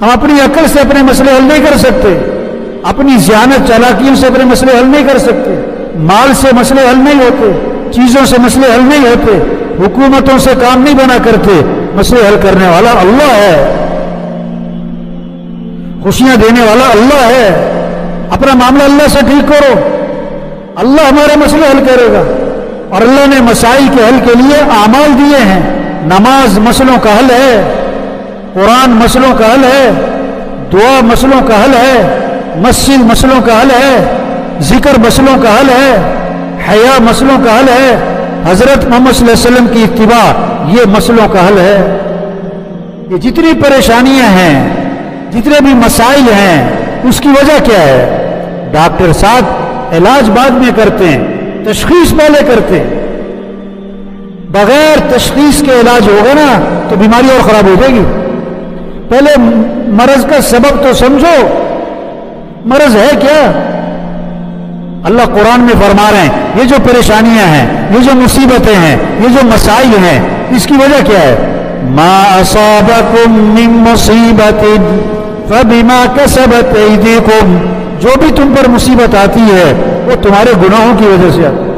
ہم اپنی عقل سے اپنے مسئلے حل نہیں کر سکتے، اپنی ذہانت چالاکیوں سے اپنے مسئلے حل نہیں کر سکتے، مال سے مسئلے حل نہیں ہوتے، چیزوں سے مسئلے حل نہیں ہوتے، حکومتوں سے کام نہیں بنا کرتے۔ مسئلے حل کرنے والا اللہ ہے، خوشیاں دینے والا اللہ ہے۔ اپنا معاملہ اللہ سے ٹھیک کرو، اللہ ہمارے مسئلے حل کرے گا۔ اور اللہ نے مسائل کے حل کے لیے اعمال دیے ہیں۔ نماز مسئلوں کا حل ہے، قرآن مسئلوں کا حل ہے، دعا مسئلوں کا حل ہے، مسجد مسئلوں کا حل ہے، ذکر مسئلوں کا حل ہے، حیا مسئلوں کا حل ہے، حضرت محمد صلی اللہ علیہ وسلم کی اتباع یہ مسئلوں کا حل ہے۔ یہ جتنی پریشانیاں ہیں، جتنے بھی مسائل ہیں، اس کی وجہ کیا ہے؟ ڈاکٹر صاحب علاج بعد میں کرتے ہیں، تشخیص پہلے کرتے ہیں۔ بغیر تشخیص کے علاج ہوگا نا تو بیماری اور خراب ہو جائے گی۔ پہلے مرض کا سبب تو سمجھو، مرض ہے کیا؟ اللہ قرآن میں فرما رہے ہیں یہ جو پریشانیاں ہیں، یہ جو مصیبتیں ہیں، یہ جو مسائل ہیں، اس کی وجہ کیا ہے؟ ما اصابکم من مصیبت فبما کسبت ایدیکم، جو بھی تم پر مصیبت آتی ہے وہ تمہارے گناہوں کی وجہ سے آتی ہے۔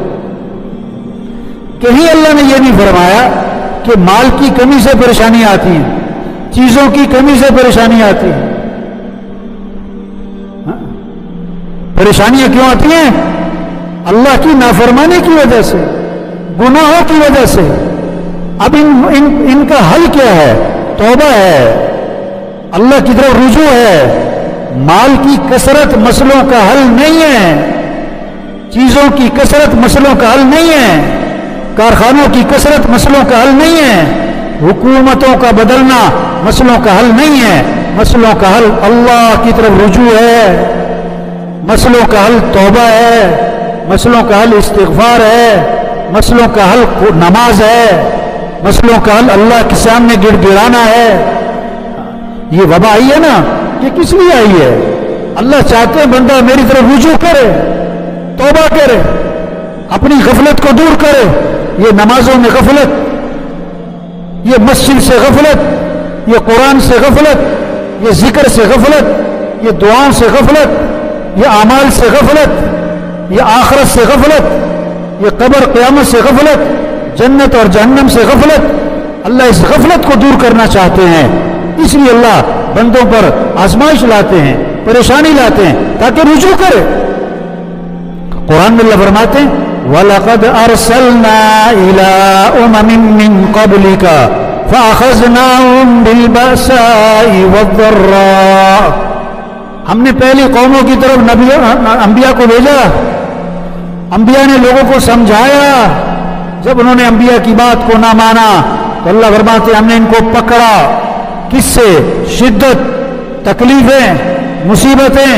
کہیں اللہ نے یہ نہیں فرمایا کہ مال کی کمی سے پریشانیاں آتی ہیں، چیزوں کی کمی سے پریشانیاں آتی ہیں۔ پریشانیاں کیوں آتی ہیں؟ اللہ کی نافرمانی کی وجہ سے، گناہوں کی وجہ سے۔ اب ان کا حل کیا ہے؟ توبہ ہے، اللہ کی طرف رجوع ہے۔ مال کی کثرت مسئلوں کا حل نہیں ہے، چیزوں کی کثرت مسئلوں کا حل نہیں ہے، کارخانوں کی کثرت مسئلوں کا حل نہیں ہے، حکومتوں کا بدلنا مسئلوں کا حل نہیں ہے۔ مسئلوں کا حل اللہ کی طرف رجوع ہے، مسئلوں کا حل توبہ ہے، مسئلوں کا حل استغفار ہے، مسئلوں کا حل نماز ہے، مسئلوں کا حل اللہ کے سامنے گڑ گڑانا ہے۔ یہ وبا آئی ہے نا، یہ کس لیے آئی ہے؟ اللہ چاہتے ہیں بندہ میری طرف رجوع کرے، توبہ کرے، اپنی غفلت کو دور کرے۔ یہ نمازوں میں غفلت، یہ مسجد سے غفلت، یہ قرآن سے غفلت، یہ ذکر سے غفلت، یہ دعاؤں سے غفلت، یہ اعمال سے غفلت، یہ آخرت سے غفلت، یہ قبر قیامت سے غفلت، جنت اور جہنم سے غفلت۔ اللہ اس غفلت کو دور کرنا چاہتے ہیں، اس لیے اللہ بندوں پر آزمائش لاتے ہیں، پریشانی لاتے ہیں تاکہ رجوع کرے۔ قرآن میں اللہ فرماتے ہیں وَلَقَدْ أَرْسَلْنَا إِلَىٰ أُمَمٍ مِّن قَبْلِكَ فَأَخَذْنَاهُمْ بِالْبَأْسَاءِ وَالضَّرَّاءِ، ہم نے پہلی قوموں کی طرف انبیاء کو بھیجا، انبیاء نے لوگوں کو سمجھایا، جب انہوں نے انبیاء کی بات کو نہ مانا تو اللہ فرماتے ہم نے ان کو پکڑا۔ کس سے؟ شدت، تکلیفیں، مصیبتیں،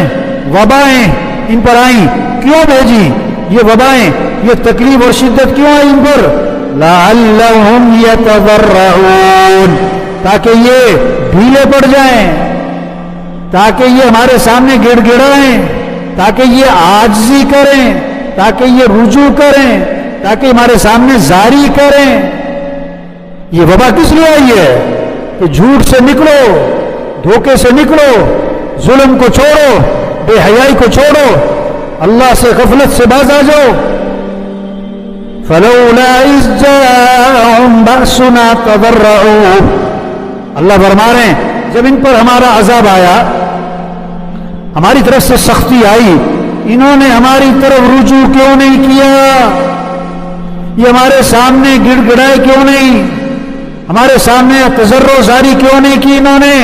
وبائیں ان پر آئیں۔ کیوں بھیجی یہ وبائیں، یہ تکلیف اور شدت کیوں آئی ان پر؟ لعلہم یتضرعون، تاکہ یہ ڈھیلے پڑ جائیں، تاکہ یہ ہمارے سامنے گڑ گڑائیں، تاکہ یہ عاجزی کریں، تاکہ یہ رجوع کریں، تاکہ ہمارے سامنے زاری کریں۔ یہ وبا کس لیے آئی ہے؟ کہ جھوٹ سے نکلو، دھوکے سے نکلو، ظلم کو چھوڑو، بے حیائی کو چھوڑو، اللہ سے غفلت سے باز آ جاؤ۔ فلولا اذ جاءهم بأسنا تضرعوا، اللہ فرما رہے ہیں جب ان پر ہمارا عذاب آیا، ہماری طرف سے سختی آئی، انہوں نے ہماری طرف رجوع کیوں نہیں کیا؟ یہ ہمارے سامنے گڑ گڑائے کیوں نہیں؟ ہمارے سامنے تضرع زاری کیوں نہیں کی انہوں نے؟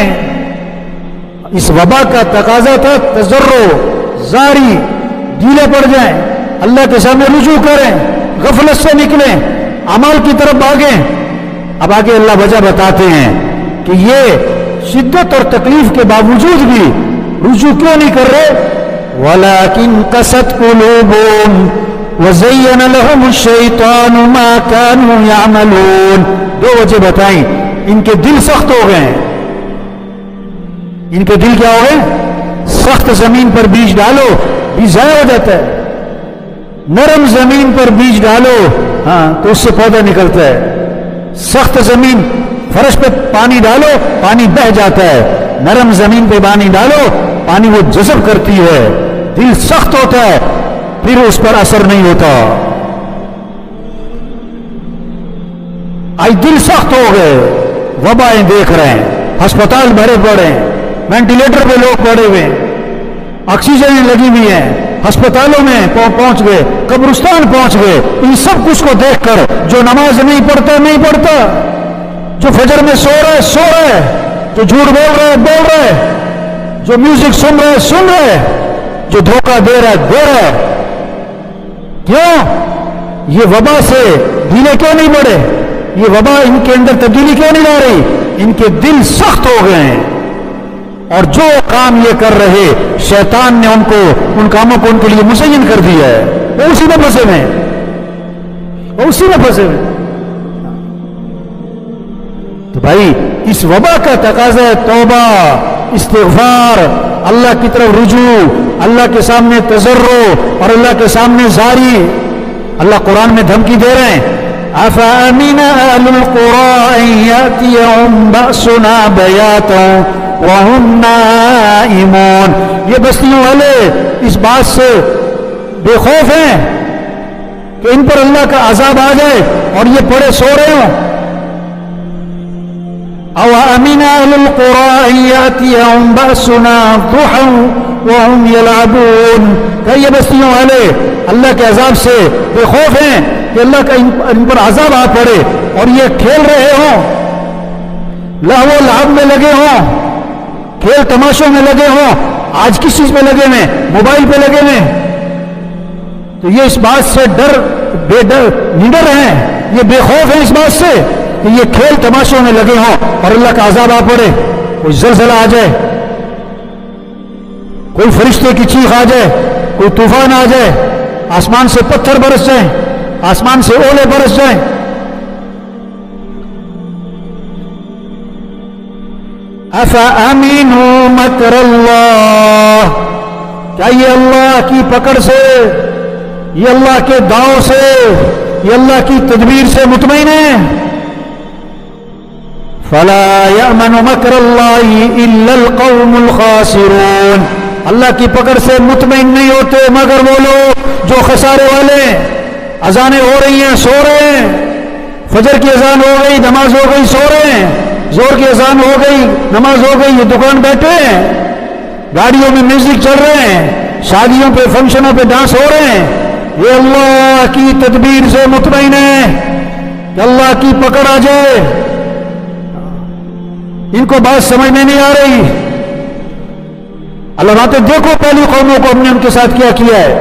اس وبا کا تقاضا تھا تضرع زاری، ڈھیلے پڑ جائیں، اللہ کے سامنے رجوع کریں، غفلت سے نکلیں، عمل کی طرف بھاگیں۔ اب آگے اللہ وجہ بتاتے ہیں کہ یہ شدت اور تکلیف کے باوجود بھی رجوع کیوں نہیں کر رہے؟ وَلَكِنْ قَسَتْ قُلُوبُهُمْ وَزَيَّنَ لَهُمُ الشَّيْطَانُ مَا كَانُوا يَعْمَلُونَ۔ دو وجہ بتائیں، ان کے دل سخت ہو گئے، ان کے دل کیا ہو گئے؟ سخت زمین پر بیج ڈالو بیج ضائع ہو جاتا ہے، نرم زمین پر بیج ڈالو ہاں تو اس سے پودا نکلتا ہے، سخت زمین فرش پہ پانی ڈالو پانی بہہ جاتا ہے، نرم زمین پہ پانی ڈالو، پانی وہ جذب کرتی ہے، دل سخت ہوتا ہے پھر اس پر اثر نہیں ہوتا. آج دل سخت ہو گئے، وبائیں دیکھ رہے ہیں، ہسپتال بھرے پڑے ہیں، وینٹیلیٹر پہ لوگ پڑے ہوئے ہیں، آکسیجن لگی ہوئی ہیں، ہسپتالوں میں پہنچ گئے، قبرستان پہنچ گئے. ان سب کچھ کو دیکھ کر جو نماز نہیں پڑھتا، جو فجر میں سو رہا ہے، جو جھوٹ بول رہا ہے، جو میوزک سن رہا ہے، جو دھوکہ دے رہا ہے، کیوں؟ یہ وبا سے دلیں کیوں نہیں بڑھے؟ یہ وبا ان کے اندر تبدیلی کیوں نہیں لا رہی؟ ان کے دل سخت ہو گئے ہیں، اور جو کام یہ کر رہے شیطان نے ان کاموں کو ان کے لیے مزین کر دیا ہے. وہ اسی میں پھنسے ہوئے. تو بھائی اس وبا کا تقاضا ہے توبہ، استغفار، اللہ کی طرف رجوع، اللہ کے سامنے تضرع اور اللہ کے سامنے زاری. اللہ قرآن میں دھمکی دے رہے ہیں، أَفَأَمِنَ أَهْلُ الْقُرَىٰ أَن يَأْتِيَهُمْ بَأْسُنَا بَيَاتًا وَهُمْ نَائِمُونَ. یہ بستیوں والے اس بات سے بے خوف ہیں کہ ان پر اللہ کا عذاب آ جائے اور یہ پڑے سو رہے ہوں. أَوَأَمِنَ أَهْلُ الْقُرَىٰ أَن يَأْتِيَهُمْ بَأْسُنَا ضُحًى وَهُمْ يَلْعَبُونَ. کہ یہ بستیوں والے اللہ کے عذاب سے بے خوف ہیں کہ اللہ کا ان پر عذاب آ پڑے اور یہ کھیل رہے ہوں، لہو و لعب میں لگے ہوں، کھیل تماشوں میں لگے ہوں. آج کس چیز پہ لگے ہوئے؟ موبائل پہ لگے ہوئے. تو یہ اس بات سے نڈر ہیں، یہ بے خوف ہیں اس بات سے کہ یہ کھیل تماشوں میں لگے ہوں اور اللہ کا عذاب آ پڑے، کوئی زلزلہ آ جائے، کوئی فرشتے کی چیخ آ جائے، کوئی طوفان آ جائے، آسمان سے پتھر برس جائیں، آسمان سے اولے برس جائیں. افامنوا مکر اللہ. کیا یہ اللہ کی پکڑ سے، یہ اللہ کے داؤ سے، یہ اللہ کی تدبیر سے مطمئن ہے؟ فلا یأمن مکر اللہ الا القوم الخاسرون. اللہ کی پکڑ سے مطمئن نہیں ہوتے مگر وہ لوگ جو خسارے والے. اذانیں ہو رہی ہیں، سو رہے ہیں، فجر کی اذان ہو گئی، نماز ہو گئی، سو رہے ہیں، زور کی اذان ہو گئی، نماز ہو گئی، یہ دکان بیٹھے ہیں، گاڑیوں میں میوزک چل رہے ہیں، شادیوں پہ فنکشنوں پہ ڈانس ہو رہے ہیں. یہ اللہ کی تدبیر سے مطمئن ہے کہ اللہ کی پکڑ آ جائے. ان کو بات سمجھ میں نہیں آ رہی. اللہ باتیں دیکھو پہلی قوموں کو ہم نے ان کے ساتھ کیا کیا ہے.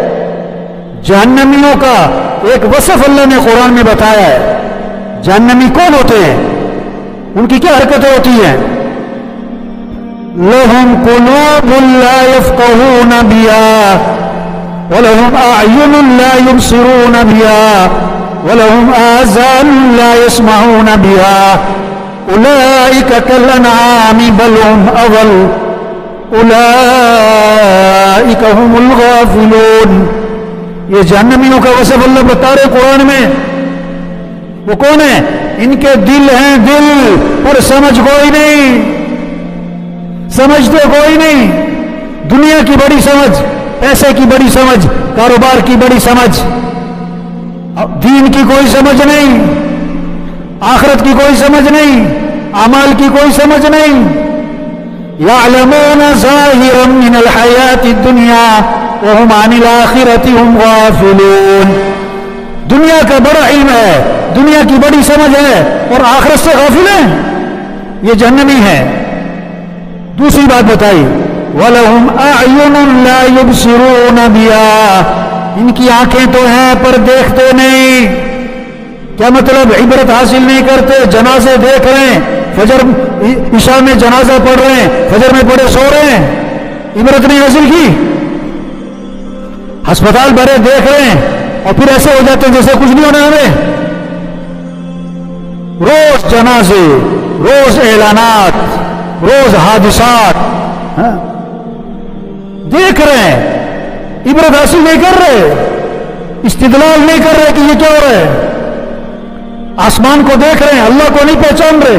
جہنمیوں کا ایک وصف اللہ نے قرآن میں بتایا ہے. جہنمی کون ہوتے ہیں؟ ان کی کیا حرکتیں ہوتی ہیں؟ لَهُمْ قُلُوبٌ لَا يَفْقَهُونَ بِهَا وَلَهُمْ أَعْيُنٌ لَا يُبْصِرُونَ بِهَا وَلَهُمْ آذَانٌ لَا يَسْمَعُونَ بِهَا أُولَئِكَ كَالْأَنْعَامِ بَلْ هُمْ أَضَلُّ أُولَئِكَ هُمُ الْغَافِلُونَ. یہ جہنمیوں کا وصف اللہ بتا رہے قرآن میں. وہ کون ہیں؟ ان کے دل ہیں، دل پر سمجھ کوئی نہیں، سمجھتے کوئی نہیں. دنیا کی بڑی سمجھ، پیسے کی بڑی سمجھ، کاروبار کی بڑی سمجھ، دین کی کوئی سمجھ نہیں، آخرت کی کوئی سمجھ نہیں، اعمال کی کوئی سمجھ نہیں. يَعْلَمُونَ ظَاهِرًا مِنَ الْحَيَاةِ الدُّنْيَا وَهُمْ عَنِ الْآخِرَةِ هُمْ غَافِلُونَ. دنیا کا بڑا علم ہے، دنیا کی بڑی سمجھ ہے اور آخرت سے غافل ہیں. یہ جہنمی ہے. دوسری بات بتائی وَلَهُمْ أَعْيُنٌ لَا يُبْصِرُونَ بِهَا. ان کی آنکھیں تو ہیں پر دیکھتے نہیں. کیا مطلب؟ عبرت حاصل نہیں کرتے. جنازے دیکھ رہے ہیں، فجر عشاء میں جنازہ پڑھ رہے ہیں، فجر میں پڑھے سو رہے ہیں، عبرت نہیں حاصل کی. ہسپتال بھرے دیکھ رہے ہیں اور پھر ایسے ہو جاتے ہیں جیسے کچھ نہیں ہونے ہمیں. روز جنازے، روز اعلانات، روز حادثات دیکھ رہے ہیں، عبرت حاصل نہیں کر رہے، استدلال نہیں کر رہے کہ یہ کیا ہو رہا ہے. آسمان کو دیکھ رہے ہیں، اللہ کو نہیں پہچان رہے،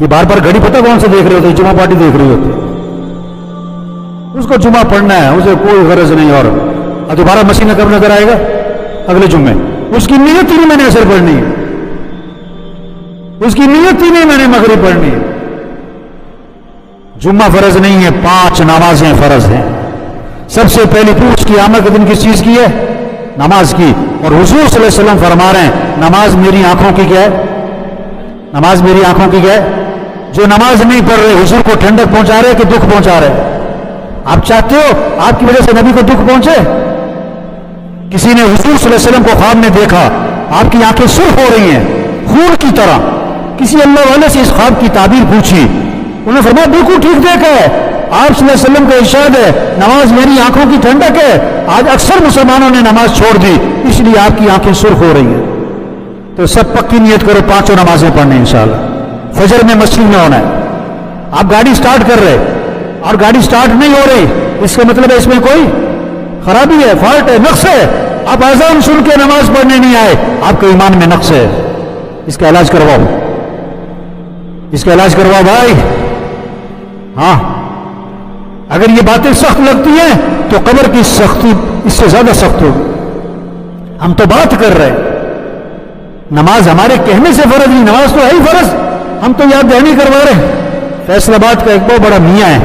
یہ بار بار گھڑی پتہ کون سے دیکھ رہے ہوتے ہیں؟ جمعہ پارٹی دیکھ رہی ہوتی ہے. اس کو جمعہ پڑھنا ہے، اسے کوئی غرض نہیں. اور دوبارہ مسیح کب نظر آئے گا؟ اگلے جمعے. اس کی نیت ہی نہیں میں نے اثر پڑھنی ہے، اس کی نیت ہی نہیں میں نے مغرب پڑھنی ہے. جمعہ فرض نہیں ہے، 5 نمازیں فرض ہیں. سب سے پہلی پوچھ قیامت کے دن کس چیز کی ہے؟ نماز کی. اور حضور صلی اللہ علیہ وسلم فرما رہے ہیں نماز میری آنکھوں کی کیا ہے؟ نماز میری آنکھوں کی کیا ہے؟ جو نماز نہیں پڑھ رہے حضور کو ٹھنڈک پہنچا رہے کہ دکھ پہنچا رہے؟ آپ چاہتے ہو آپ کی وجہ سے نبی کو دکھ پہنچے؟ کسی نے حضور صلی اللہ علیہ وسلم کو خواب میں دیکھا، آپ کی آنکھیں سرخ ہو رہی ہیں خون کی طرح. کسی اللہ والے سے اس خواب کی تعبیر پوچھی، انہوں نے فرمایا بالکل ٹھیک دیکھا ہے. آپ صلی اللہ علیہ وسلم کا ارشاد ہے نماز میری آنکھوں کی ٹھنڈک ہے. آج اکثر مسلمانوں نے نماز چھوڑ دی، اس لیے آپ کی آنکھیں سرخ ہو رہی ہیں. تو سب پکی نیت کرو 5 نمازیں پڑھنے انشاءاللہ. فجر میں مسجد میں ہونا ہے. آپ گاڑی سٹارٹ کر رہے اور گاڑی سٹارٹ نہیں ہو رہی، اس کا مطلب ہے اس میں کوئی خرابی ہے، فالٹ ہے، نقص ہے. آپ اذان سن کے نماز پڑھنے نہیں آئے، آپ کے ایمان میں نقص ہے. اس کا علاج کرواؤ، اس کا علاج کرواؤ بھائی. ہاں اگر یہ باتیں سخت لگتی ہیں تو قبر کی سختی اس سے زیادہ سخت ہوگی. ہم تو بات کر رہے ہیں، نماز ہمارے کہنے سے فرض نہیں، نماز تو ہے ہی فرض، ہم تو یاد دہانی کروا رہے ہیں. فیصل آباد کا ایک بہت بڑا میاں ہے،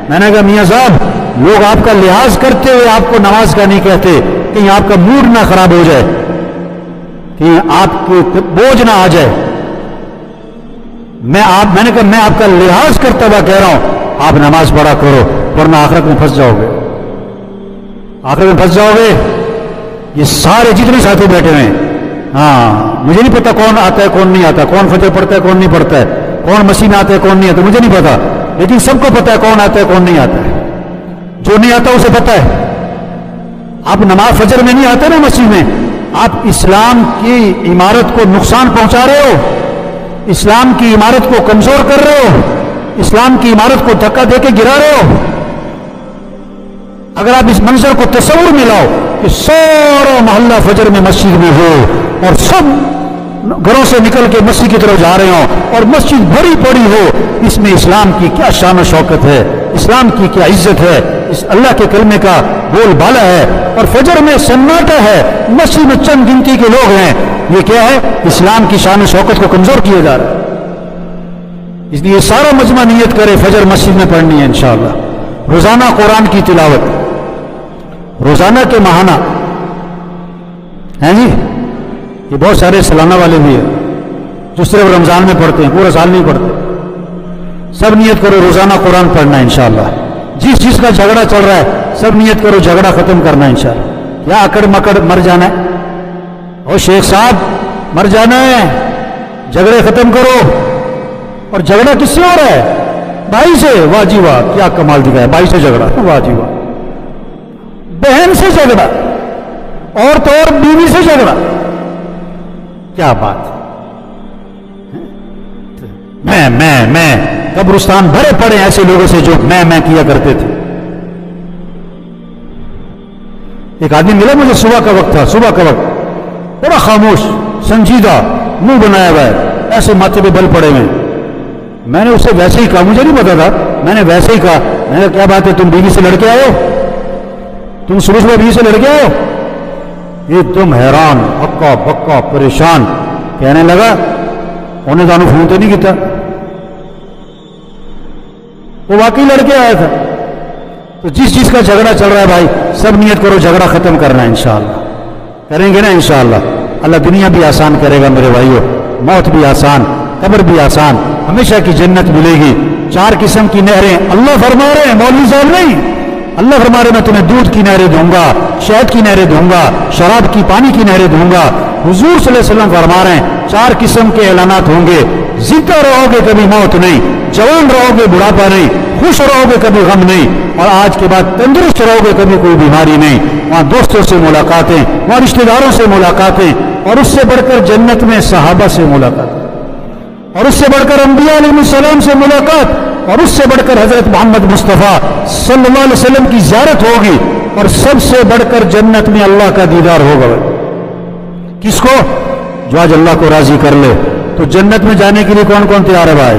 میں نے کہا میاں صاحب لوگ آپ کا لحاظ کرتے ہوئے آپ کو نماز کا نہیں کہتے، کہیں آپ کا موڈ نہ خراب ہو جائے، کہیں آپ کو بوجھ نہ آ جائے. میں نے کہا میں آپ کا لحاظ کرتا ہوا کہہ رہا ہوں آپ نماز پڑھا کرو ورنہ آخرت میں پھنس جاؤ گے. آخرت میں پھنس جاؤ گے. یہ سارے جتنے ساتھی بیٹھے ہوئے ہیں، ہاں مجھے نہیں پتا کون آتا ہے کون نہیں آتا، کون فجر پڑھتا ہے کون نہیں پڑھتا ہے، کون مسیح میں آتا ہے کون نہیں آتا، مجھے نہیں پتا، لیکن سب کو پتا ہے کون آتا ہے کون نہیں آتا ہے. جو نہیں آتا اسے پتا ہے. آپ نماز فجر میں نہیں آتے نا مسجد میں، آپ اسلام کی عمارت کو نقصان پہنچا رہے ہو، اسلام کی عمارت کو کمزور کر رہے ہو، اسلام کی عمارت کو دھکا دے کے گرا رہے ہو. اگر آپ اس منظر کو تصور میں لاؤ کہ سارا محلہ فجر میں مسجد میں ہو اور سب گھروں سے نکل کے مسجد کی طرف جا رہے ہوں اور مسجد بھری پڑی ہو، اس میں اسلام کی کیا شان و شوکت ہے، اسلام کی کیا عزت ہے، اس اللہ کے کلمے کا بول بالا ہے. اور فجر میں سناٹا ہے، مسجد میں چند گنتی کے لوگ ہیں، یہ کیا ہے؟ اسلام کی شان و شوکت کو کمزور کیا جا رہا ہے. اس لیے سارا مجمع نیت کرے فجر مسجد میں پڑھنی ہے انشاءاللہ. روزانہ قرآن کی تلاوت، روزانہ کے ماہانہ ہیں جی. یہ بہت سارے سالانہ والے بھی ہیں جو صرف رمضان میں پڑھتے ہیں، پورا سال نہیں پڑھتے. سب نیت کرو روزانہ قرآن پڑھنا ہے انشاءاللہ. جس چیز کا جھگڑا چل رہا ہے سب نیت کرو جھگڑا ختم کرنا ہے انشاءاللہ. یا اکڑ مکڑ مر جانا ہے، اور شیخ صاحب مر جانا ہے، جھگڑے ختم کرو. اور جھگڑا کس سے ہو رہا ہے؟ بھائی سے. واہ جی واہ، کیا کمال دکھایا، بھائی سے جھگڑا، واہ جی واہ. بہن سے جھگڑا، اور تو اور بیوی سے جھگڑا، کیا بات. میں قبرستان بھرے پڑے ایسے لوگوں سے جو میں کیا کرتے تھے. ایک آدمی ملا مجھے، صبح کا وقت تھا، صبح کا وقت، بڑا خاموش سنجیدہ، منہ بنایا ہوا ہے، ایسے ماتھے پہ بل پڑے ہوئے. میں نے اسے ویسے ہی کہا، مجھے نہیں پتا تھا، میں نے ویسے ہی کہا، میں نے کیا بات ہے تم بیوی سے لڑکے آئے ہو، تم صبح صبح بیوی سے لڑکے آئے ہو؟ ایک دم حیران، ہکا بکا پریشان. کہنے لگا انہیں دانو فون تو نہیں کیتا، وہ واقعی لڑکے آیا تھا. تو جس چیز کا جھگڑا چل رہا ہے بھائی سب نیت کرو جھگڑا ختم کرنا ہے انشاءاللہ. کریں گے نا انشاءاللہ. اللہ دنیا بھی آسان کرے گا میرے بھائیو، موت بھی آسان، قبر بھی آسان، ہمیشہ کی جنت ملے گی. 4 قسم کی نہریں اللہ فرما رہے ہیں، مولوی صاحب نہیں. اللہ فرما رہے میں تمہیں دودھ کی نہریں دوں گا، شہد کی نہریں دوں گا، شراب کی پانی کی نہریں دوں گا. حضور صلی اللہ علیہ وسلم فرما رہے ہیں 4 قسم کے اعلانات ہوں گے. زندہ رہو گے کبھی موت نہیں، جوان رہو گے بڑھاپا نہیں، خوش رہو گے کبھی غم نہیں، اور آج کے بعد تندرست رہو گے کبھی کوئی بیماری نہیں. وہاں دوستوں سے ملاقاتیں، وہاں رشتہ داروں سے ملاقاتیں، اور اس سے بڑھ کر جنت میں صحابہ سے ملاقات، اور اس سے بڑھ کر انبیاء علیہ السلام سے ملاقات، اور اس سے بڑھ کر حضرت محمد مصطفیٰ صلی اللہ علیہ وسلم کی زیارت ہوگی، اور سب سے بڑھ کر جنت میں اللہ کا دیدار ہوگا. کس کو؟ جو آج اللہ کو راضی کر لے. تو جنت میں جانے کے لیے کون کون تیار ہے بھائی؟